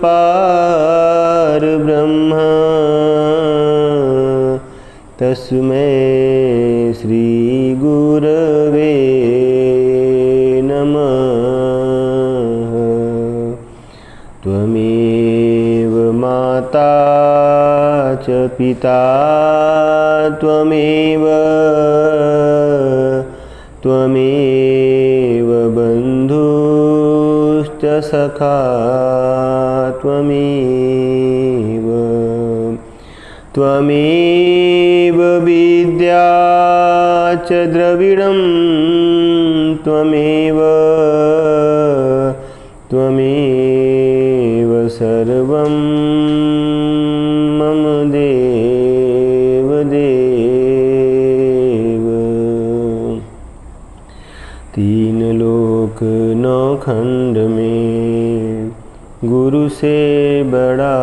पार ब्रह्म तस्मै श्री गुरवे नमः। त्वमेव माता च पिता त्वमेव बन्धुश्च सखा त्वमेव विद्या च द्रविणं त्वमेव सर्वं मम देव देव। तीन लोक नौ खंड में गुरु से बड़ा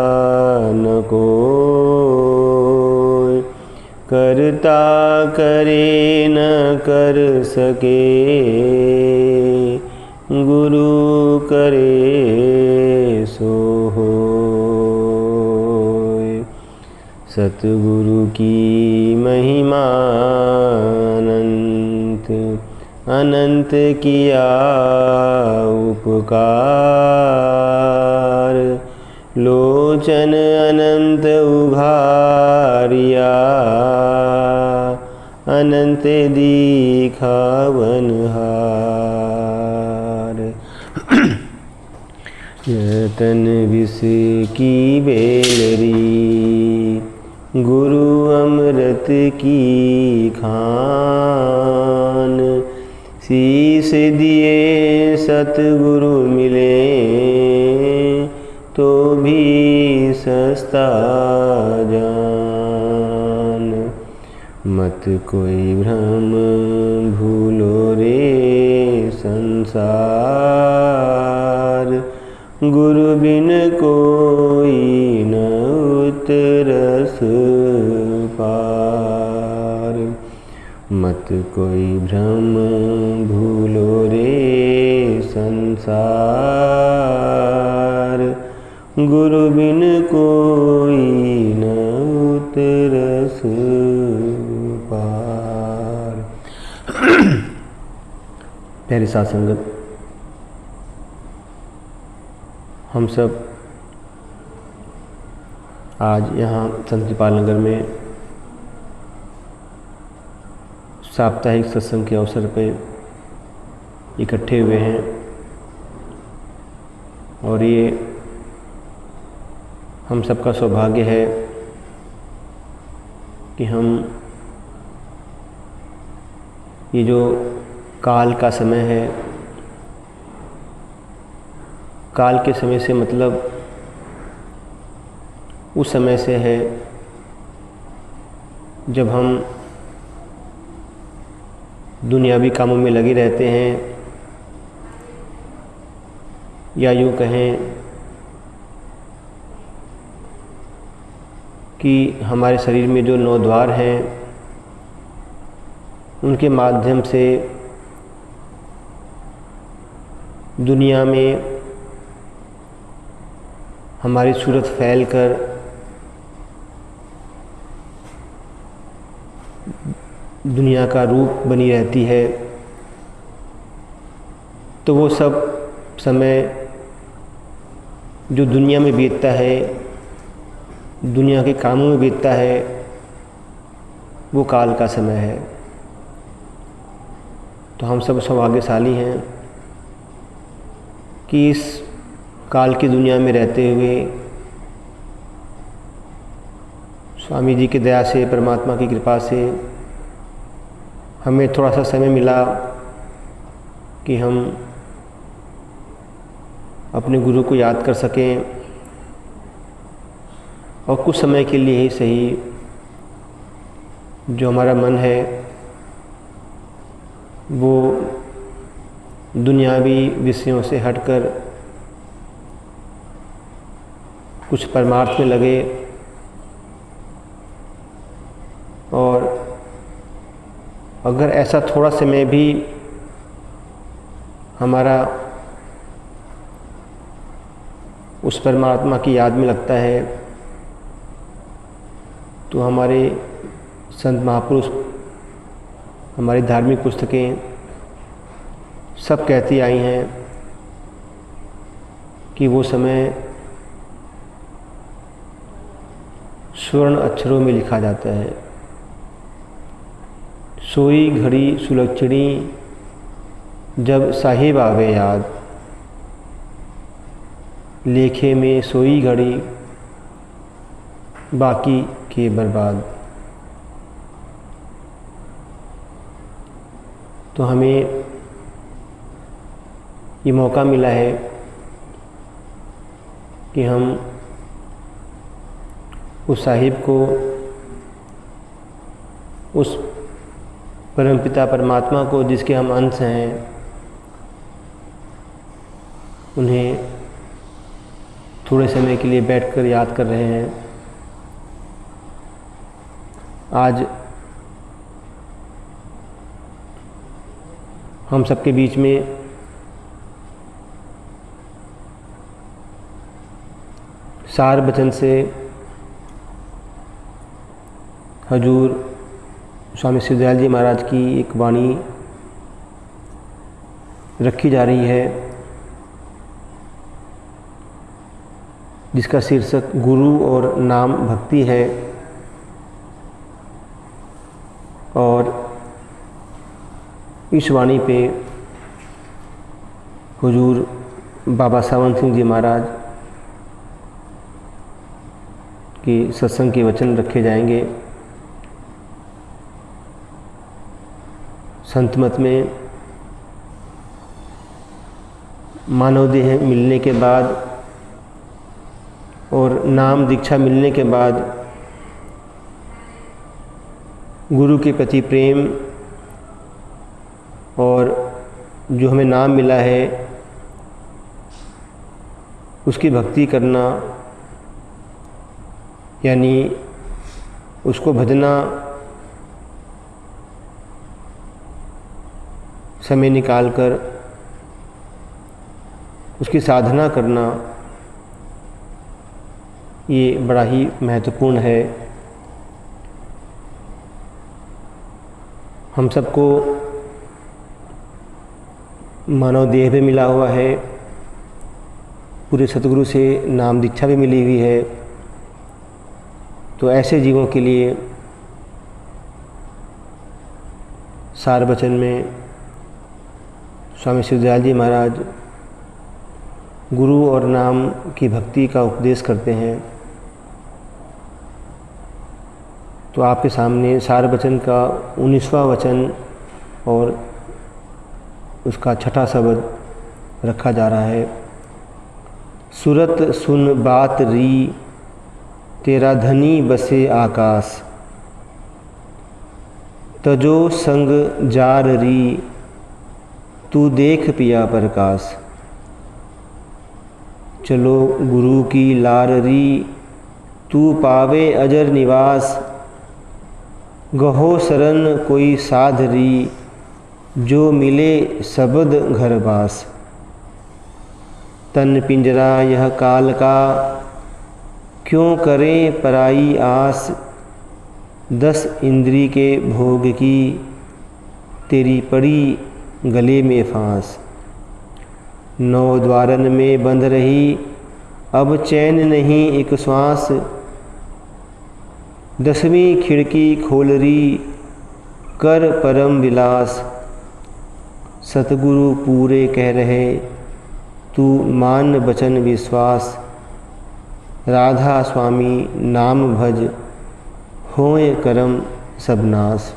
न कोई, करता करे न कर सके गुरु करे सो होय। सतगुरु की महिमा अनंत किया उपकार, लोचन अनंत उघारिया अनंत दिखावनहार। यतन विष की बेलरी गुरु अमृत की खान, शीश दिए सतगुरु मिले तो भी सस्ता जान। मत कोई भ्रम भूलो रे संसार, गुरु बिन कोई न उतरस पार। मत कोई भ्रम भूलो रे संसार, गुरु बिन कोई न उतरस पार। प्यारी साध संगत, हम सब आज यहाँ संत कृपाल नगर में साप्ताहिक सत्संग के अवसर पे इकट्ठे हुए हैं और ये हम सबका सौभाग्य है कि हम ये जो काल का समय है, काल के समय से मतलब उस समय से है जब हम दुनियावी कामों में लगे रहते हैं, या यूँ कहें कि हमारे शरीर में जो 9 द्वार हैं उनके माध्यम से दुनिया में हमारी सूरत फैलकर दुनिया का रूप बनी रहती है। तो वो सब समय जो दुनिया में बीतता है, दुनिया के कामों में बीतता है, वो काल का समय है। तो हम सब सौभाग्यशाली हैं कि इस काल की दुनिया में रहते हुए स्वामी जी की दया से, परमात्मा की कृपा से हमें थोड़ा सा समय मिला कि हम अपने गुरु को याद कर सकें और कुछ समय के लिए ही सही जो हमारा मन है वो दुनियावी विषयों से हटकर कुछ परमार्थ में लगे और अगर ऐसा थोड़ा समय भी हमारा उस परमात्मा की याद में लगता है तो हमारे संत महापुरुष, हमारी धार्मिक पुस्तकें सब कहती आई हैं कि वो समय स्वर्ण अक्षरों में लिखा जाता है। सोई घड़ी सुलक्षणी जब साहिब आवे याद, लेखे में सोई घड़ी बाकी के बर्बाद। तो हमें ये मौका मिला है कि हम उस साहिब को, उस परमपिता परमात्मा को जिसके हम अंश हैं, उन्हें थोड़े समय के लिए बैठकर याद कर रहे हैं। आज हम सबके बीच में सार वचन से हजूर स्वामी सिद्धदयाल जी महाराज की एक वाणी रखी जा रही है, जिसका शीर्षक गुरु और नाम भक्ति है। और इस वाणी पे हुजूर बाबा सावन सिंह जी महाराज के सत्संग के वचन रखे जाएंगे। संत मत में मानव देह मिलने के बाद और नाम दीक्षा मिलने के बाद गुरु के प्रति प्रेम और जो हमें नाम मिला है उसकी भक्ति करना, यानी उसको भजना, समय निकालकर उसकी साधना करना, ये बड़ा ही महत्वपूर्ण है। हम सबको मानव देह भी मिला हुआ है, पूरे सतगुरु से नाम दीक्षा भी मिली हुई है। तो ऐसे जीवों के लिए सार वचन में स्वामी सिद्धदयाल जी महाराज गुरु और नाम की भक्ति का उपदेश करते हैं। तो आपके सामने सार वचन का 19वां वचन और उसका छठा शब्द रखा जा रहा है। सुरत सुन बात री, तेरा धनी बसे आकाश, तजो संग जार री, तू देख पिया प्रकाश। चलो गुरु की लार री, तू पावे अजर निवास। गहो शरण कोई साध री, जो मिले शब्द घर बास। तन पिंजरा यह काल का, क्यों करें पराई आस। 10 इंद्री के भोग की, तेरी पड़ी गले में फांस। 9 द्वारन में बंध रही, अब चैन नहीं एक श्वास। 10वीं खिड़की खोल री, कर परम विलास। सतगुरु पूरे कह रहे, तू मान बचन विश्वास। राधा स्वामी नाम भज, होए करम सब नाश।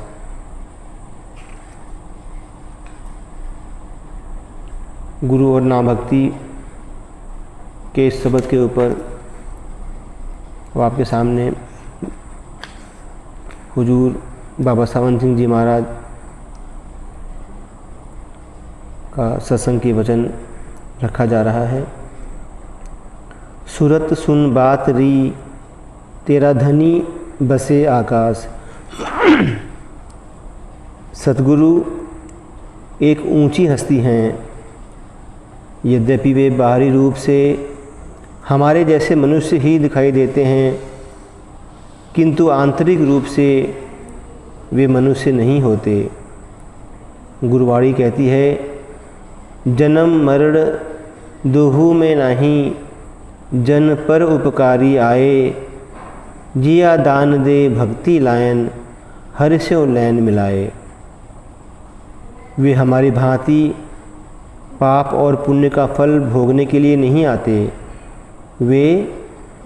गुरु और नाम भक्ति के इस शब्द के ऊपर वो आपके सामने हुजूर बाबा सावन सिंह जी महाराज का सत्संग के वचन रखा जा रहा है। सुरत सुन बात री, तेरा धनी बसे आकाश। सतगुरु एक ऊंची हस्ती हैं, यद्यपि वे बाहरी रूप से हमारे जैसे मनुष्य ही दिखाई देते हैं, किंतु आंतरिक रूप से वे मनुष्य नहीं होते। गुरुवाणी कहती है, जन्म मरण दोहू में नहीं, जन पर उपकारी आए, जिया दान दे भक्ति लायन, हर स्यो लैन मिलाए। वे हमारी भांति पाप और पुण्य का फल भोगने के लिए नहीं आते, वे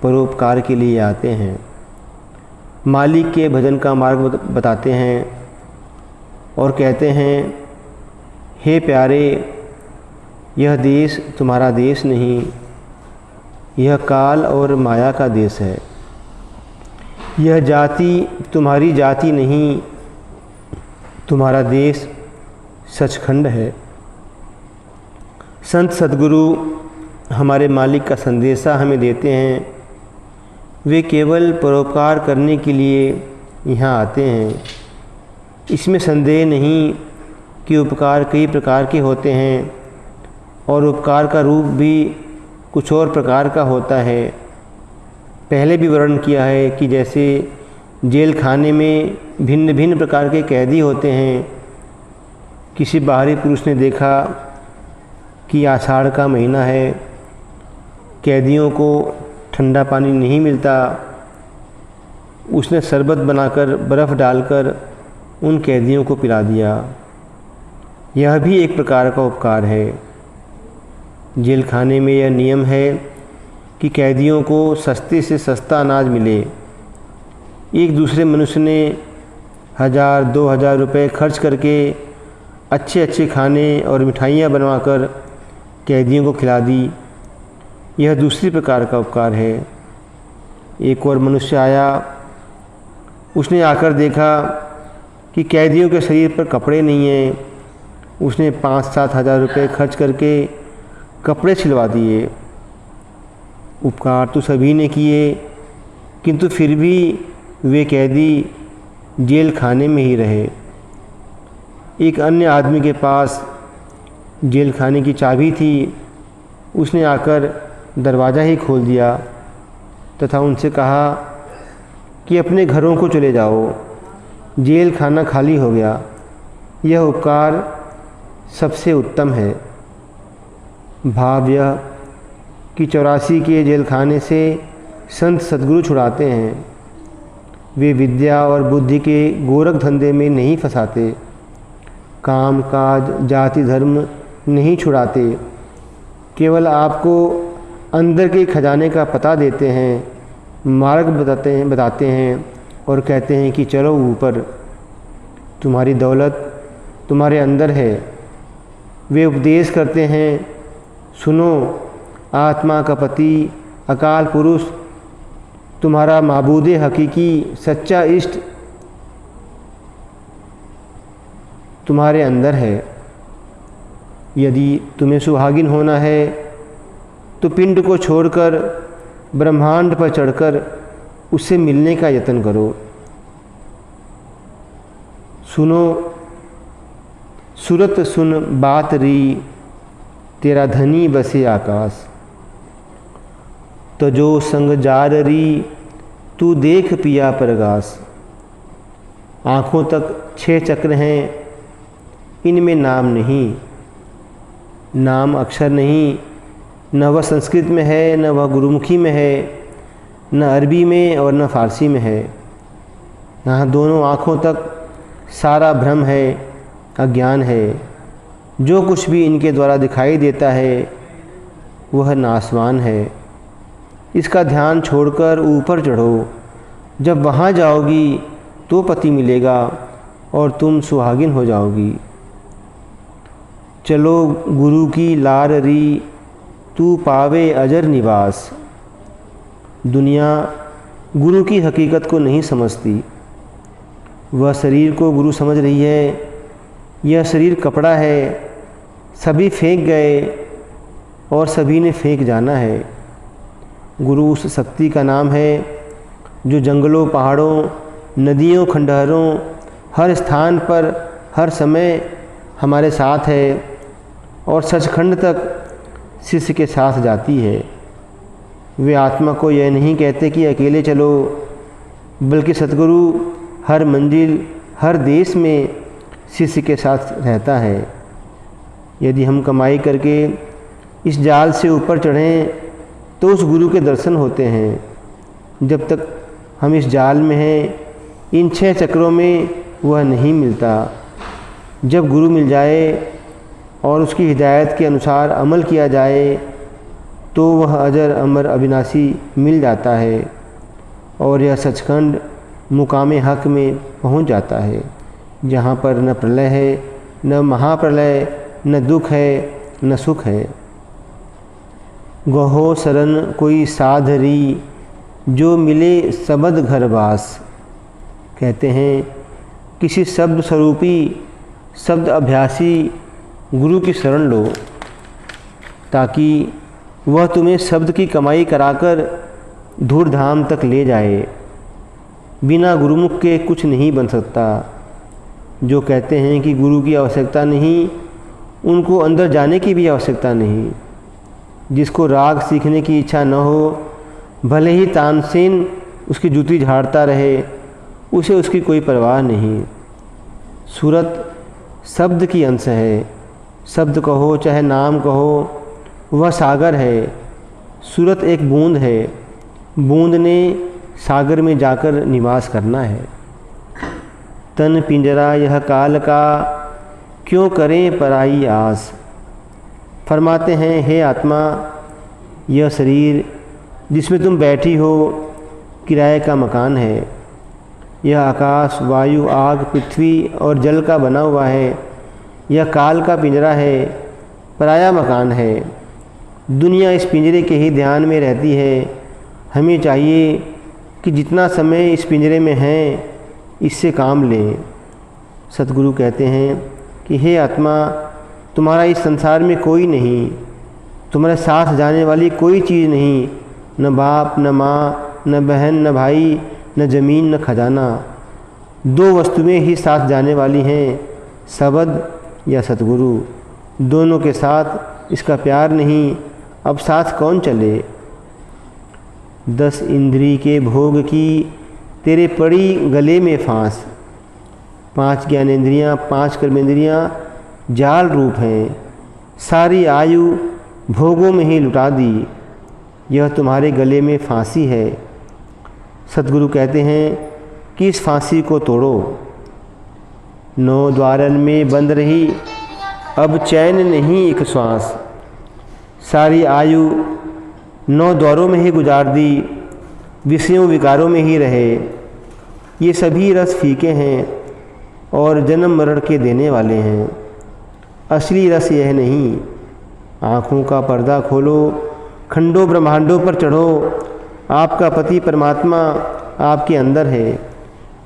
परोपकार के लिए आते हैं। मालिक के भजन का मार्ग बताते हैं और कहते हैं, हे प्यारे, यह देश तुम्हारा देश नहीं, यह काल और माया का देश है। यह जाति तुम्हारी जाति नहीं, तुम्हारा देश सचखंड है। संत सद्गुरु हमारे मालिक का संदेशा हमें देते हैं। वे केवल परोपकार करने के लिए यहाँ आते हैं। इसमें संदेह नहीं कि उपकार कई प्रकार के होते हैं और उपकार का रूप भी कुछ और प्रकार का होता है। पहले भी वर्णन किया है कि जैसे जेल खाने में भिन्न भिन्न प्रकार के कैदी होते हैं। किसी बाहरी पुरुष ने देखा कि आषाढ़ का महीना है, कैदियों को ठंडा पानी नहीं मिलता, उसने शरबत बनाकर बर्फ़ डालकर उन कैदियों को पिला दिया। यह भी एक प्रकार का उपकार है। जेल खाने में यह नियम है कि कैदियों को सस्ते से सस्ता अनाज मिले। एक दूसरे मनुष्य ने 1000-2000 रुपये खर्च करके अच्छे अच्छे खाने और मिठाइयाँ बनवाकर कैदियों को खिला दी। यह दूसरी प्रकार का उपकार है। एक और मनुष्य आया, उसने आकर देखा कि कैदियों के शरीर पर कपड़े नहीं हैं। उसने 5-7 हज़ार रुपये खर्च करके कपड़े सिलवा दिए। उपकार तो सभी ने किए, किंतु फिर भी वे कैदी जेल खाने में ही रहे। एक अन्य आदमी के पास जेल खाने की चाबी थी। उसने आकर दरवाज़ा ही खोल दिया तथा उनसे कहा कि अपने घरों को चले जाओ, जेल खाना खाली हो गया। यह उपकार सबसे उत्तम है। भाव यह कि 84 के जेल खाने से संत सद्गुरु छुड़ाते हैं। वे विद्या और बुद्धि के गोरख धंधे में नहीं फंसाते, काम काज जाति धर्म नहीं छुड़ाते, केवल आपको अंदर के खजाने का पता देते हैं, मार्ग बताते हैं और कहते हैं कि चलो ऊपर, तुम्हारी दौलत तुम्हारे अंदर है। वे उपदेश करते हैं, सुनो, आत्मा का पति अकाल पुरुष तुम्हारा माबूदे हकीकी सच्चा इष्ट तुम्हारे अंदर है। यदि तुम्हें सुहागिन होना है तो पिंड को छोड़कर ब्रह्मांड पर चढ़कर उससे मिलने का यत्न करो। सुनो सुरत सुन बात री, तेरा धनी बसे आकाश। तो जो संग जार री, तू देख पिया परगास। आँखों तक 6 चक्र हैं, इनमें नाम नहीं, नाम अक्षर नहीं। न वह संस्कृत में है, न वह गुरुमुखी में है, न अरबी में और न फारसी में है। यहाँ दोनों आँखों तक सारा भ्रम है, अज्ञान है। जो कुछ भी इनके द्वारा दिखाई देता है वह नाशवान है। इसका ध्यान छोड़कर ऊपर चढ़ो। जब वहाँ जाओगी तो पति मिलेगा और तुम सुहागिन हो जाओगी। चलो गुरु की लार री, तू पावे अजर निवास। दुनिया गुरु की हकीकत को नहीं समझती। वह शरीर को गुरु समझ रही है। यह शरीर कपड़ा है, सभी फेंक गए और सभी ने फेंक जाना है। गुरु उस शक्ति का नाम है जो जंगलों, पहाड़ों, नदियों, खंडहरों, हर स्थान पर हर समय हमारे साथ है और सचखंड तक शिष्य के साथ जाती है। वे आत्मा को यह नहीं कहते कि अकेले चलो, बल्कि सतगुरु हर मंजिल हर देश में शिष्य के साथ रहता है। यदि हम कमाई करके इस जाल से ऊपर चढ़ें तो उस गुरु के दर्शन होते हैं। जब तक हम इस जाल में हैं, इन 6 चक्रों में वह नहीं मिलता। जब गुरु मिल जाए और उसकी हिदायत के अनुसार अमल किया जाए तो वह अजर अमर अविनाशी मिल जाता है और यह सचखंड मुकामे हक में पहुंच जाता है, जहाँ पर न प्रलय है, न महाप्रलय, न दुख है, न सुख है। गहो शरण कोई साधरी, जो मिले सबद घर बास। कहते हैं किसी शब्द स्वरूपी शब्द अभ्यासी गुरु की शरण लो, ताकि वह तुम्हें शब्द की कमाई कराकर धूर्धाम तक ले जाए। बिना गुरुमुख के कुछ नहीं बन सकता। जो कहते हैं कि गुरु की आवश्यकता नहीं, उनको अंदर जाने की भी आवश्यकता नहीं। जिसको राग सीखने की इच्छा न हो, भले ही तानसेन उसकी जूती झाड़ता रहे, उसे उसकी कोई परवाह नहीं। सूरत शब्द की अंश है। शब्द कहो चाहे नाम कहो, वह सागर है। सूरत एक बूंद है। बूंद ने सागर में जाकर निवास करना है। तन पिंजरा यह काल का, क्यों करें पराई आस। फरमाते हैं, हे आत्मा, यह शरीर जिसमें तुम बैठी हो किराए का मकान है। यह आकाश, वायु, आग, पृथ्वी और जल का बना हुआ है। यह काल का पिंजरा है, पराया मकान है। दुनिया इस पिंजरे के ही ध्यान में रहती है। हमें चाहिए कि जितना समय इस पिंजरे में है, इससे काम लें। सतगुरु कहते हैं कि हे आत्मा, तुम्हारा इस संसार में कोई नहीं, तुम्हारे साथ जाने वाली कोई चीज़ नहीं, न बाप, न माँ, न बहन, न भाई, न ज़मीन, न खजाना। 2 वस्तुएं ही साथ जाने वाली हैं, शब्द या सतगुरु। दोनों के साथ इसका प्यार नहीं, अब साथ कौन चले। 10 इंद्री के भोग की तेरे पड़ी गले में फांस। 5 ज्ञानेंद्रियाँ, 5 कर्मेंद्रियाँ जाल रूप हैं। सारी आयु भोगों में ही लुटा दी, यह तुम्हारे गले में फांसी है। सतगुरु कहते हैं कि इस फांसी को तोड़ो। 9 द्वारन में बंद रही, अब चैन नहीं एक श्वास। सारी आयु 9 द्वारों में ही गुजार दी, विषयों विकारों में ही रहे। ये सभी रस फीके हैं और जन्म मरण के देने वाले हैं। असली रस यह नहीं। आँखों का पर्दा खोलो, खंडों ब्रह्मांडों पर चढ़ो। आपका पति परमात्मा आपके अंदर है,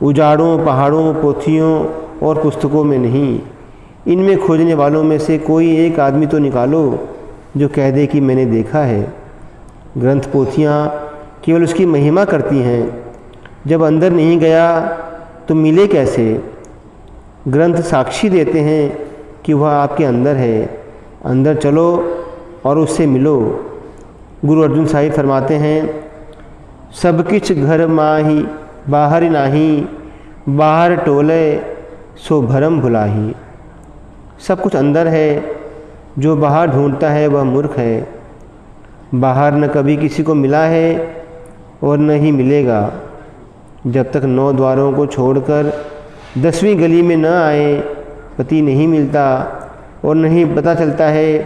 उजाड़ों, पहाड़ों, पोथियों और पुस्तकों में नहीं। इनमें खोजने वालों में से कोई एक आदमी तो निकालो जो कह दे कि मैंने देखा है। ग्रंथ पोथियाँ केवल उसकी महिमा करती हैं। जब अंदर नहीं गया तो मिले कैसे। ग्रंथ साक्षी देते हैं कि वह आपके अंदर है। अंदर चलो और उससे मिलो। गुरु अर्जुन साहिब फरमाते हैं, सब किछ घर माही बाहर नाही, बाहर टोले सो भरम भुलाही। सब कुछ अंदर है, जो बाहर ढूंढता है वह मूर्ख है। बाहर न कभी किसी को मिला है और न ही मिलेगा। जब तक 9 द्वारों को छोड़कर 10वीं गली में न आए, पति नहीं मिलता और नहीं पता चलता है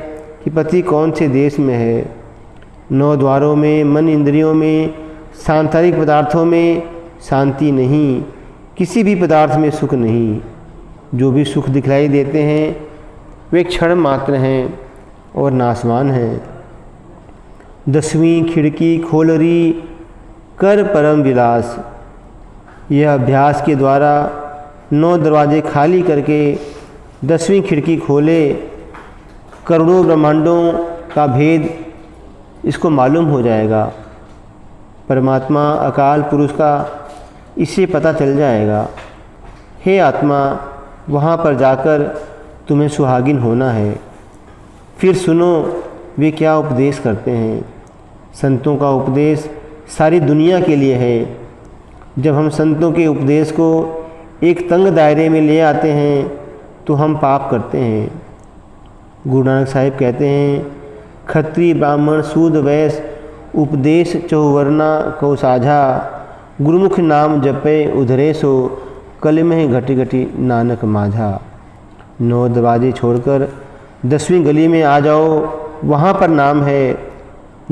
कि पति कौन से देश में है। 9 द्वारों में, मन इंद्रियों में, सांसारिक पदार्थों में शांति नहीं, किसी भी पदार्थ में सुख नहीं। जो भी सुख दिखलाई देते हैं वे क्षण मात्र हैं और नाशवान हैं। 10वीं खिड़की खोलरी कर परम विलास। यह अभ्यास के द्वारा 9 दरवाजे खाली करके 10वीं खिड़की खोले, करोड़ों ब्रह्मांडों का भेद इसको मालूम हो जाएगा। परमात्मा अकाल पुरुष का इससे पता चल जाएगा। हे आत्मा, वहाँ पर जाकर तुम्हें सुहागिन होना है। फिर सुनो वे क्या उपदेश करते हैं। संतों का उपदेश सारी दुनिया के लिए है। जब हम संतों के उपदेश को एक तंग दायरे में ले आते हैं तो हम पाप करते हैं। गुरु नानक साहिब कहते हैं, खत्री ब्राह्मण सूद वैश्य उपदेश चौवर्णा को साझा, गुरुमुख नाम जपे उधरे सो, कलमह घटी घटी नानक माझा। 9 दरवाजे छोड़कर 10वीं गली में आ जाओ, वहाँ पर नाम है,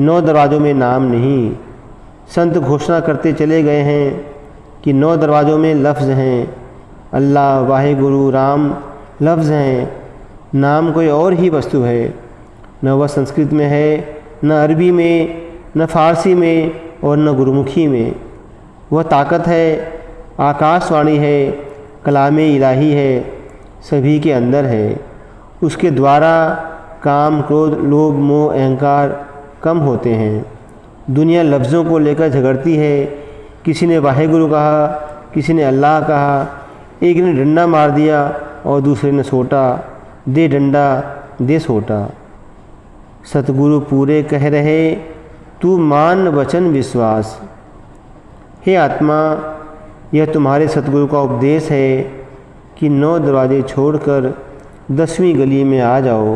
9 दरवाज़ों में नाम नहीं। संत घोषणा करते चले गए हैं कि 9 दरवाज़ों में लफ्ज़ हैं, अल्लाह वाहिगुरु राम लफ्ज़ हैं, नाम कोई और ही वस्तु है। न वह संस्कृत में है, न अरबी में, न फारसी में और न गुरुमुखी में। वह ताकत है, आकाशवाणी है, कलामे इलाही है, सभी के अंदर है। उसके द्वारा काम क्रोध लोभ मोह अहंकार कम होते हैं। दुनिया लफ्ज़ों को लेकर झगड़ती है, किसी ने वाहिगुरु कहा, किसी ने अल्लाह कहा, एक ने डंडा मार दिया और दूसरे ने सोटा, दे डंडा दे सोटा। सतगुरु पूरे कह रहे, तू मान वचन विश्वास। हे आत्मा, यह तुम्हारे सतगुरु का उपदेश है कि 9 दरवाजे छोड़कर 10वीं गली में आ जाओ,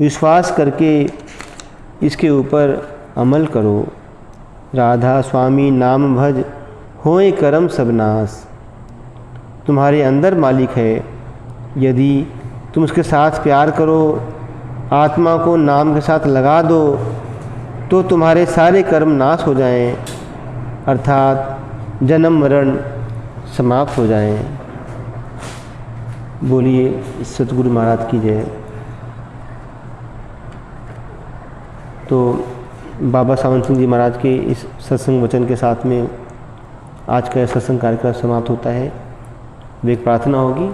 विश्वास करके इसके ऊपर अमल करो। राधा स्वामी नाम भज, होए करम सब नाश। तुम्हारे अंदर मालिक है, यदि तुम उसके साथ प्यार करो, आत्मा को नाम के साथ लगा दो, तो तुम्हारे सारे कर्म नाश हो जाएं, अर्थात जन्म मरण समाप्त हो जाएं। बोलिए सतगुरु महाराज की जय। तो बाबा सावन सिंह जी महाराज के इस सत्संग वचन के साथ में आज का सत्संग कार्यक्रम समाप्त होता है। एक प्रार्थना होगी।